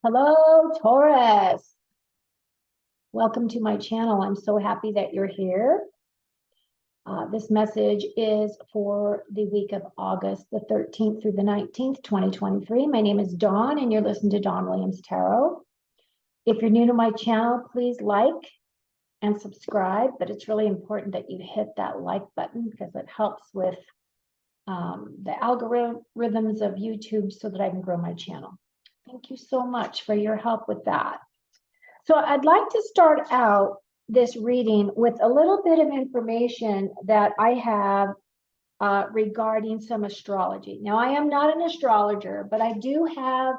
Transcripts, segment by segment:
Hello, Taurus. Welcome to my channel. I'm so happy that you're here. This message is for the week of August the 13th through the 19th, 2023. My name is Dawn, and you're listening to Dawn Williams Tarot. If you're new to my channel, please like and subscribe, but it's really important that you hit that like button because it helps with the algorithms of YouTube so that I can grow my channel. Thank you so much for your help with that. So I'd like to start out this reading with a little bit of information that I have regarding some astrology. Now, I am not an astrologer, but I do have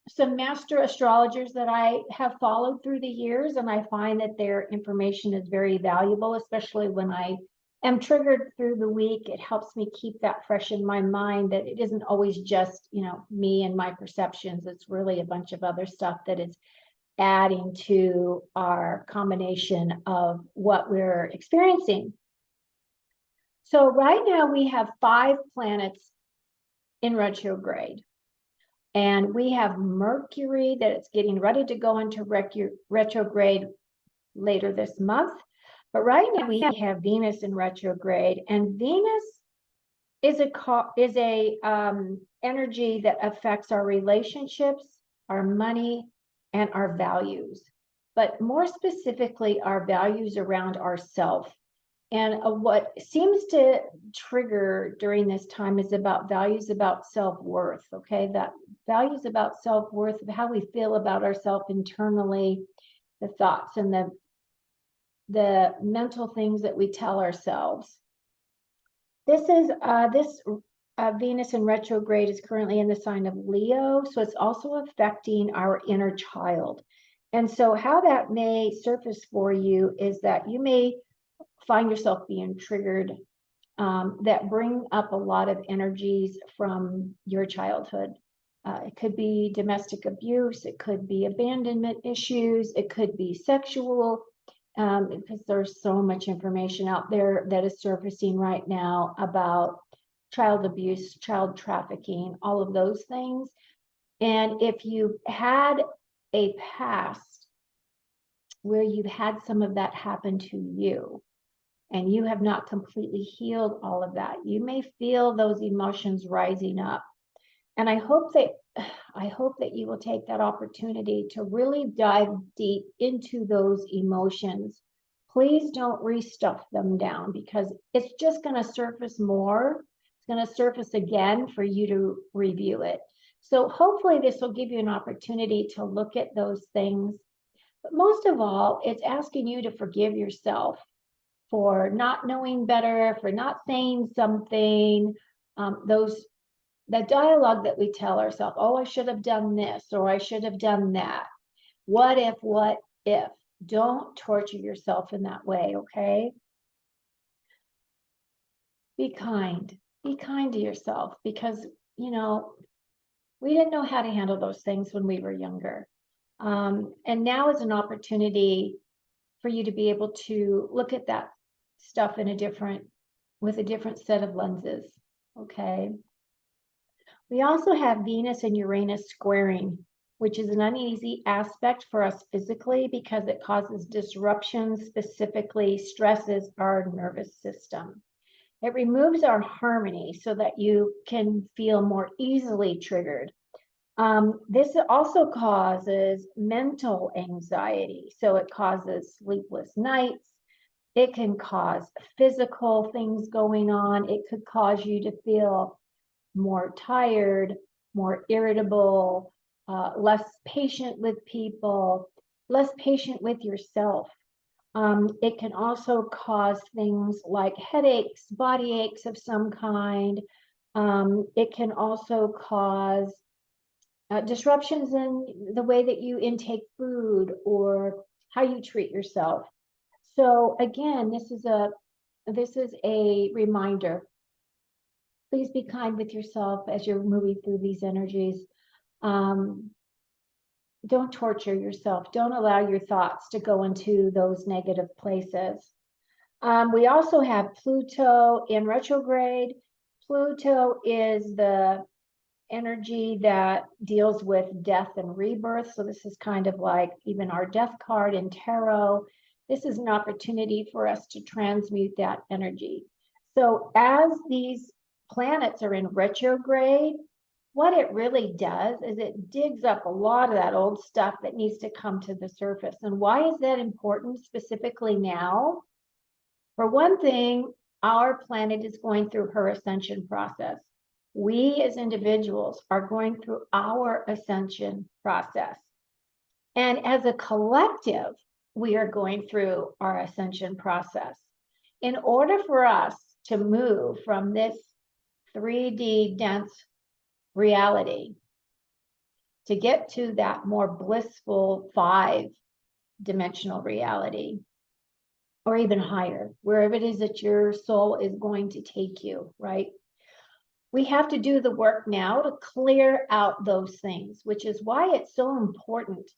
some master astrologers that I have followed through the years, and I find that their information is very valuable, especially when I am triggered through the week. It helps me keep that fresh in my mind, that it isn't always just, me and my perceptions. It's really a bunch of other stuff that is adding to our combination of what we're experiencing. So right now we have 5 planets in retrograde, and we have Mercury that it's getting ready to go into retrograde later this month. But right now we have Venus in retrograde, and Venus is a energy that affects our relationships, our money, and our values, but more specifically, our values around ourself. And what seems to trigger during this time is about values about self-worth, okay? That values about self-worth, how we feel about ourselves internally, the thoughts and the mental things that we tell ourselves. This Venus in retrograde is currently in the sign of Leo, so it's also affecting our inner child. And so how that may surface for you is that you may find yourself being triggered that bring up a lot of energies from your childhood. It could be domestic abuse, it could be abandonment issues, it could be sexual, because there's so much information out there that is surfacing right now about child abuse, child trafficking, all of those things. And if you had a past where you've had some of that happen to you, and you have not completely healed all of that, you may feel those emotions rising up. And I hope that you will take that opportunity to really dive deep into those emotions. Please don't restuff them down, because it's just going to surface more. It's going to surface again for you to review it. So hopefully this will give you an opportunity to look at those things. But most of all, it's asking you to forgive yourself for not knowing better, for not saying something, that dialogue that we tell ourselves, oh, I should have done this, or I should have done that. What if? Don't torture yourself in that way, okay? Be kind to yourself, because, we didn't know how to handle those things when we were younger. And now is an opportunity for you to be able to look at that stuff with a different set of lenses, okay? We also have Venus and Uranus squaring, which is an uneasy aspect for us physically because it causes disruptions, specifically stresses our nervous system. It removes our harmony so that you can feel more easily triggered. This also causes mental anxiety, so it causes sleepless nights. It can cause physical things going on. It could cause you to feel more tired, more irritable, less patient with people, less patient with yourself. It can also cause things like headaches, body aches of some kind. It can also cause disruptions in the way that you intake food or how you treat yourself. So again, this is a reminder. Please be kind with yourself as you're moving through these energies. Don't torture yourself. Don't allow your thoughts to go into those negative places. We also have Pluto in retrograde. Pluto is the energy that deals with death and rebirth. So this is kind of like even our death card in tarot. This is an opportunity for us to transmute that energy. So as these planets are in retrograde, what it really does is it digs up a lot of that old stuff that needs to come to the surface. And why is that important specifically now? For one thing, our planet is going through her ascension process. We as individuals are going through our ascension process. And as a collective, we are going through our ascension process. In order for us to move from this 3D dense reality to get to that more blissful 5-dimensional reality, or even higher, wherever it is that your soul is going to take you, right? We have to do the work now to clear out those things, which is why it's so important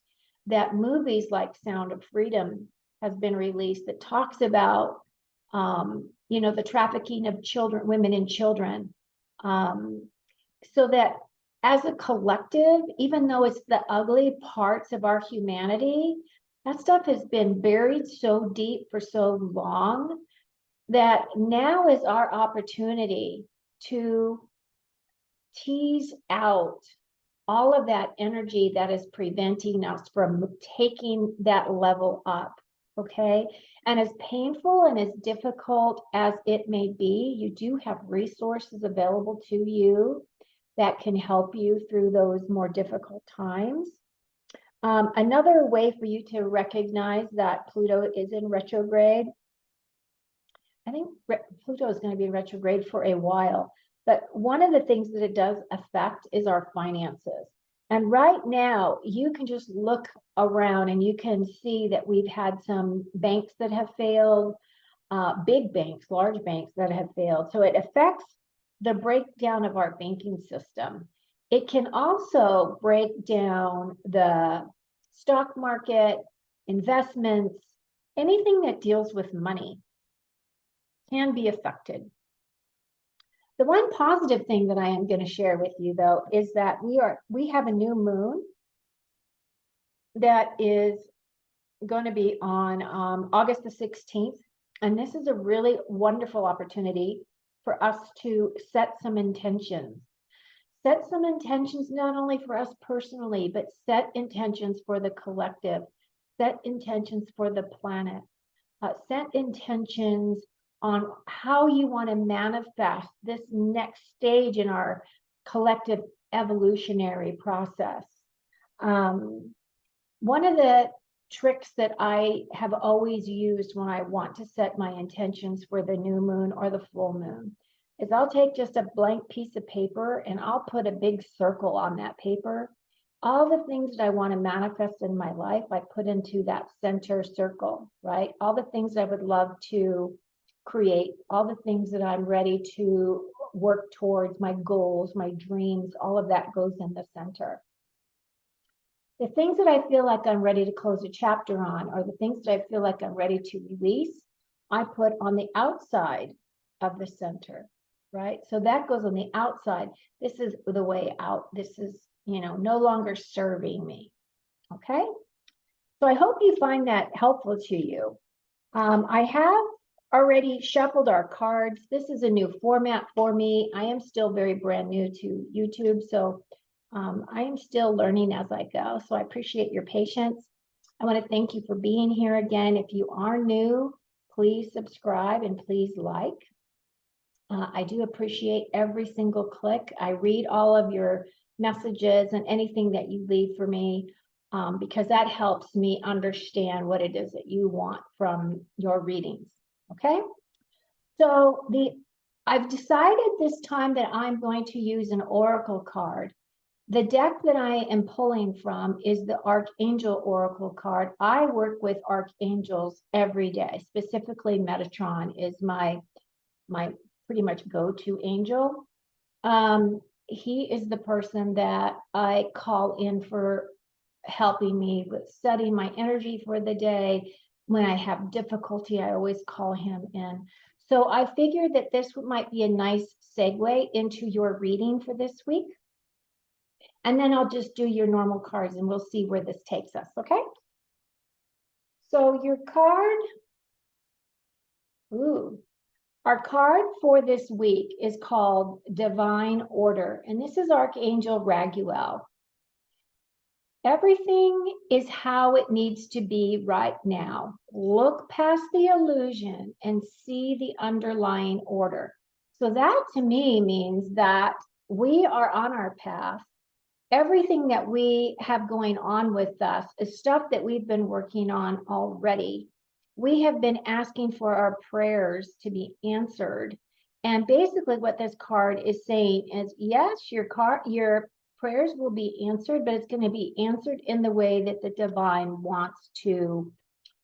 that movies like Sound of Freedom has been released that talks about, the trafficking of children, women and children, so that as a collective, even though it's the ugly parts of our humanity, that stuff has been buried so deep for so long that now is our opportunity to tease out all of that energy that is preventing us from taking that level up, okay? And as painful and as difficult as it may be, you do have resources available to you that can help you through those more difficult times. Another way for you to recognize that Pluto is in retrograde, I think Pluto is going to be in retrograde for a while, but one of the things that it does affect is our finances. And right now, you can just look around and you can see that we've had some banks that have failed, big banks, large banks that have failed. So it affects the breakdown of our banking system. It can also break down the stock market, investments, anything that deals with money can be affected. The one positive thing that I am going to share with you, though, is that we have a new moon that is going to be on August the 16th. And this is a really wonderful opportunity for us to set some intentions. Set some intentions not only for us personally, but set intentions for the collective, set intentions for the planet, set intentions on how you want to manifest this next stage in our collective evolutionary process. One of the tricks that I have always used when I want to set my intentions for the new moon or the full moon is I'll take just a blank piece of paper and I'll put a big circle on that paper. All the things that I want to manifest in my life, I put into that center circle, right? All the things I would love to create, all the things that I'm ready to work towards, my goals, my dreams, all of that goes in the center. The things that I feel like I'm ready to close a chapter on, or the things that I feel like I'm ready to release, I put on the outside of the center, right? So that goes on the outside. This is the way out. This is, no longer serving me, okay? So I hope you find that helpful to you. I have already shuffled our cards. This is a new format for me. I am still very brand new to YouTube, so I am still learning as I go. So I appreciate your patience. I want to thank you for being here again. If you are new, please subscribe and please like. I do appreciate every single click. I read all of your messages and anything that you leave for me, because that helps me understand what it is that you want from your readings. Okay, so I've decided this time that I'm going to use an oracle card. The deck that I am pulling from is the Archangel Oracle card. I work with archangels every day. Specifically, Metatron is my pretty much go-to angel. He is the person that I call in for helping me with setting my energy for the day. When I have difficulty, I always call him in. So I figured that this might be a nice segue into your reading for this week. And then I'll just do your normal cards and we'll see where this takes us, okay? So your card, our card for this week is called Divine Order, and this is Archangel Raguel. Everything is how it needs to be right now. Look past the illusion and see the underlying order. So that to me means that we are on our path. Everything that we have going on with us is stuff that we've been working on already. We have been asking for our prayers to be answered. And basically what this card is saying is, yes, your prayers will be answered, but it's going to be answered in the way that the divine wants to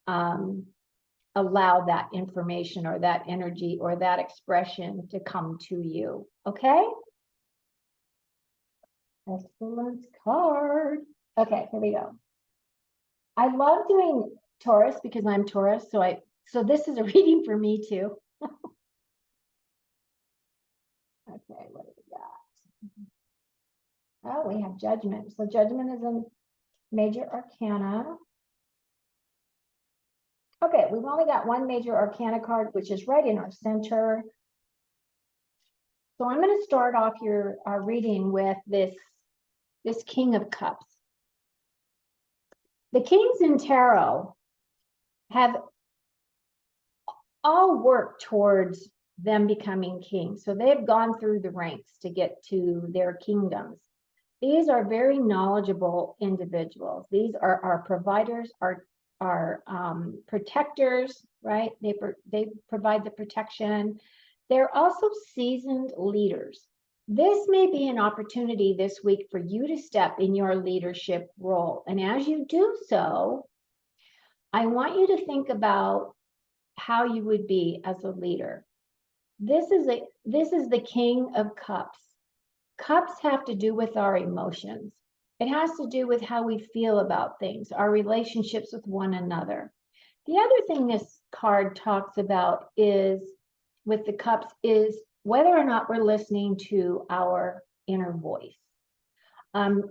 allow that information or that energy or that expression to come to you. Okay? Excellent card. Okay, here we go. I love doing Taurus because I'm Taurus, so this is a reading for me too. Okay, what do we got? Oh, we have Judgment. So Judgment is a major arcana. Okay, we've only got one major arcana card, which is right in our center. So I'm going to start off our reading with this King of Cups. The kings in tarot have all worked towards them becoming kings. So they've gone through the ranks to get to their kingdoms. These are very knowledgeable individuals. These are our providers, our protectors, right? They provide the protection. They're also seasoned leaders. This may be an opportunity this week for you to step in your leadership role. And as you do so, I want you to think about how you would be as a leader. This is the King of Cups. Cups have to do with our emotions. It has to do with how we feel about things, our relationships with one another. The other thing this card talks about is, with the cups, is whether or not we're listening to our inner voice.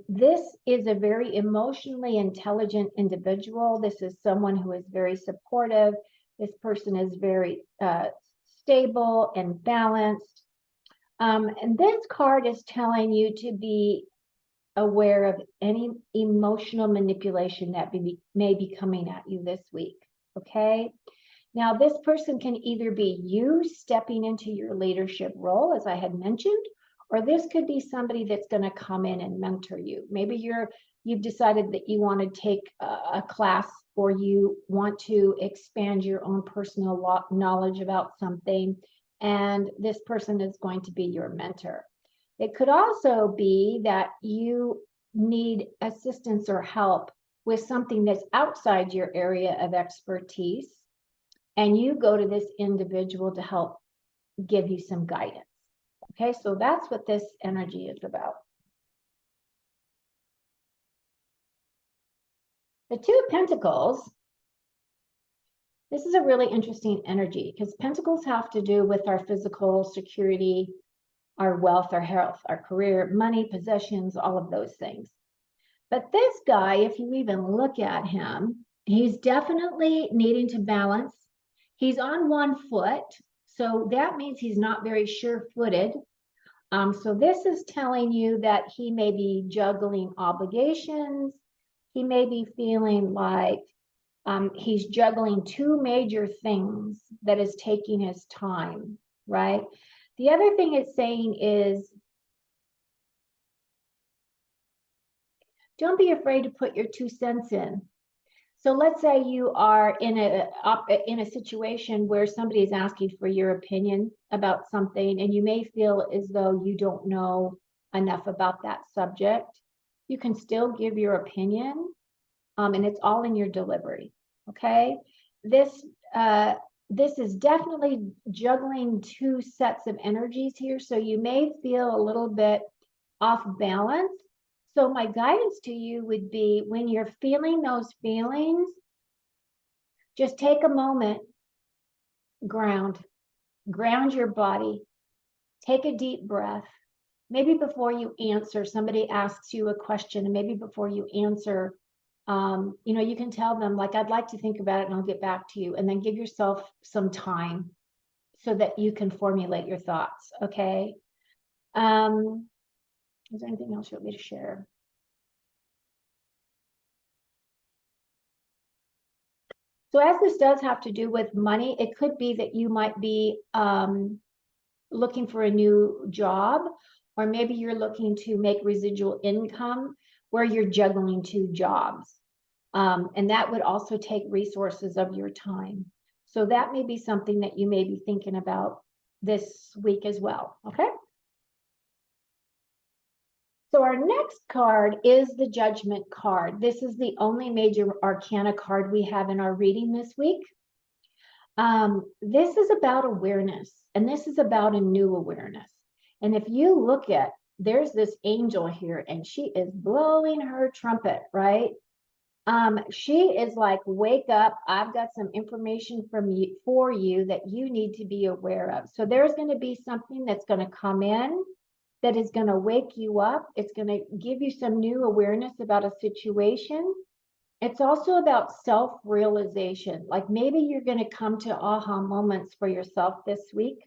This is a very emotionally intelligent individual. This is someone who is very supportive. This person is very stable and balanced. And this card is telling you to be aware of any emotional manipulation that may be coming at you this week, okay? Now, this person can either be you stepping into your leadership role, as I had mentioned, or this could be somebody that's going to come in and mentor you. Maybe you've decided that you want to take a class, or you want to expand your own personal knowledge about something, and this person is going to be your mentor. It could also be that you need assistance or help with something that's outside your area of expertise, and you go to this individual to help give you some guidance. Okay, so that's what this energy is about. The Two of Pentacles, this is a really interesting energy because Pentacles have to do with our physical security, our wealth, our health, our career, money, possessions, all of those things. But this guy, if you even look at him, he's definitely needing to balance. He's on one foot, so that means he's not very sure-footed. So this is telling you that he may be juggling obligations. He may be feeling like he's juggling two major things that is taking his time, right? The other thing it's saying is, don't be afraid to put your 2 cents in. So let's say you are in a situation where somebody is asking for your opinion about something, and you may feel as though you don't know enough about that subject. You can still give your opinion, and it's all in your delivery. Okay, this is definitely juggling 2 sets of energies here, so you may feel a little bit off balance. So my guidance to you would be, when you're feeling those feelings, just take a moment, ground your body, take a deep breath, maybe before you answer, somebody asks you a question, and maybe before you answer, you know, you can tell them, like, I'd like to think about it and I'll get back to you, and then give yourself some time so that you can formulate your thoughts, okay? Is there anything else you want me to share? So as this does have to do with money, it could be that you might be looking for a new job, or maybe you're looking to make residual income where you're juggling two jobs. And that would also take resources of your time. So that may be something that you may be thinking about this week as well, okay? So our next card is the Judgment card. This is the only major arcana card we have in our reading this week. This is about awareness, and this is about a new awareness. And if you look at, there's this angel here, and she is blowing her trumpet, right? She is like, wake up, I've got some information for you that you need to be aware of. So there's going to be something that's going to come in that is going to wake you up. It's going to give you some new awareness about a situation. It's also about self-realization. Like maybe you're going to come to aha moments for yourself this week.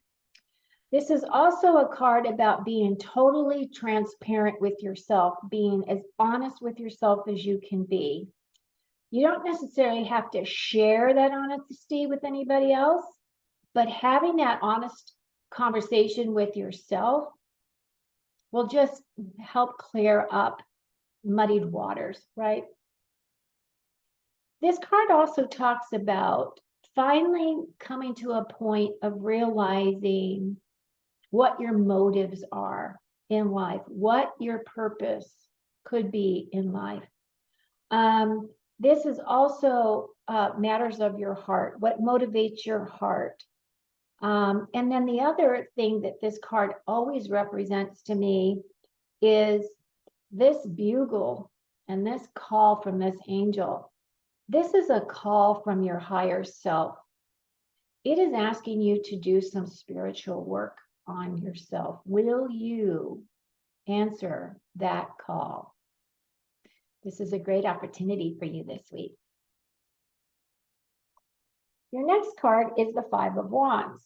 This is also a card about being totally transparent with yourself, being as honest with yourself as you can be. You don't necessarily have to share that honesty with anybody else, but having that honest conversation with yourself will just help clear up muddied waters, right? This card also talks about finally coming to a point of realizing what your motives are in life, what your purpose could be in life. This is also matters of your heart, what motivates your heart. And then the other thing that this card always represents to me is this bugle and this call from this angel. This is a call from your higher self. It is asking you to do some spiritual work on yourself. Will you answer that call? This is a great opportunity for you this week. Your next card is the Five of Wands.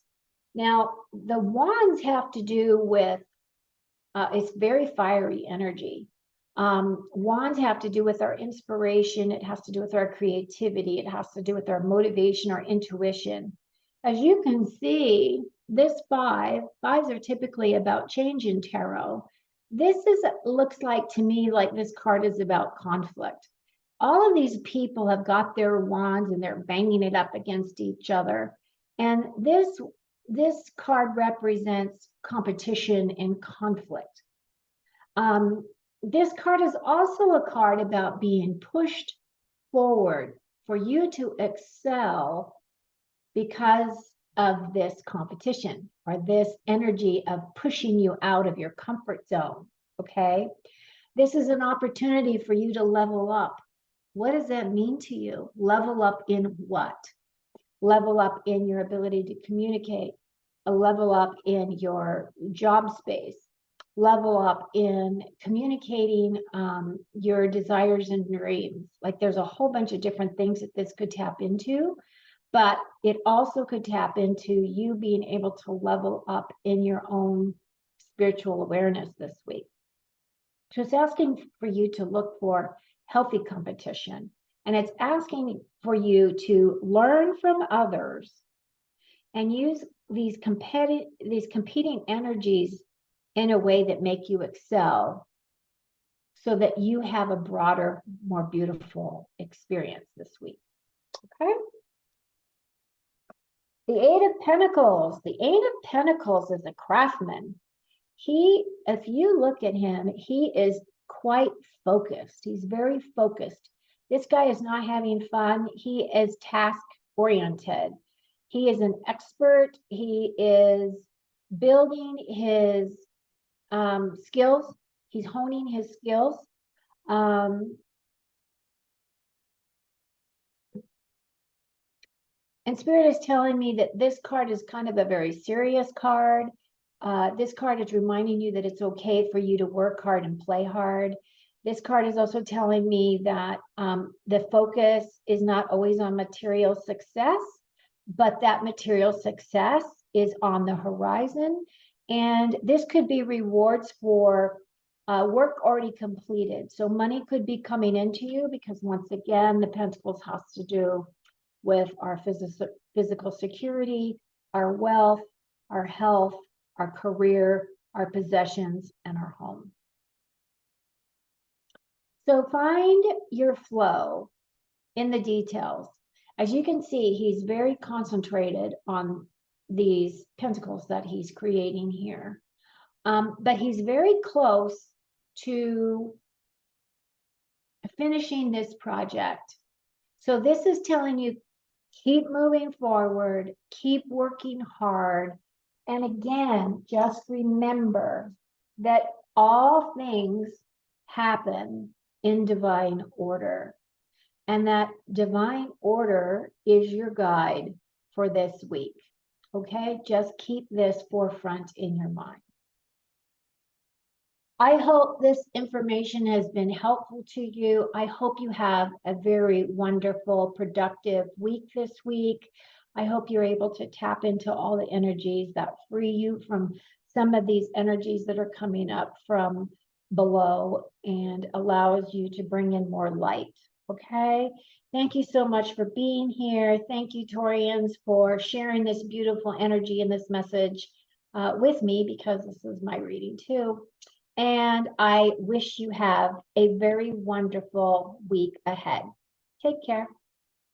Now, the wands have to do with, it's very fiery energy. Wands have to do with our inspiration. It has to do with our creativity. It has to do with our motivation, our intuition. As you can see, this fives are typically about change in tarot. This looks like to me like this card is about conflict. All of these people have got their wands and they're banging it up against each other. And this card represents competition and conflict. This card is also a card about being pushed forward for you to excel because of this competition or this energy of pushing you out of your comfort zone, okay? This is an opportunity for you to level up. What does that mean to you? Level up in what? Level up in your ability to communicate, a level up in your job space, level up in communicating your desires and dreams. Like there's a whole bunch of different things that this could tap into, but it also could tap into you being able to level up in your own spiritual awareness this week. So it's asking for you to look for healthy competition, and it's asking for you to learn from others and use these competing energies in a way that make you excel so that you have a broader, more beautiful experience this week. Okay? The Eight of Pentacles. The Eight of Pentacles is a craftsman. If you look at him, he is quite focused. He's very focused. This guy is not having fun. He is task-oriented. He is an expert. He is building his skills. He's honing his skills. And Spirit is telling me that this card is kind of a very serious card. This card is reminding you that it's okay for you to work hard and play hard. This card is also telling me that the focus is not always on material success, but that material success is on the horizon. And this could be rewards for work already completed. So money could be coming into you because once again, the Pentacles has to do with our physical security, our wealth, our health, our career, our possessions, and our home. So find your flow in the details. As you can see, he's very concentrated on these pentacles that he's creating here. But he's very close to finishing this project. So this is telling you, keep moving forward, keep working hard. And again, just remember that all things happen in divine order. And that divine order is your guide for this week. Okay, just keep this forefront in your mind. I hope this information has been helpful to you. I hope you have a very wonderful, productive week this week. I hope you're able to tap into all the energies that free you from some of these energies that are coming up from below and allows you to bring in more light. Okay? Thank you so much for being here. Thank you, Taurians, for sharing this beautiful energy and this message with me, because this is my reading too. And I wish you have a very wonderful week ahead. Take care.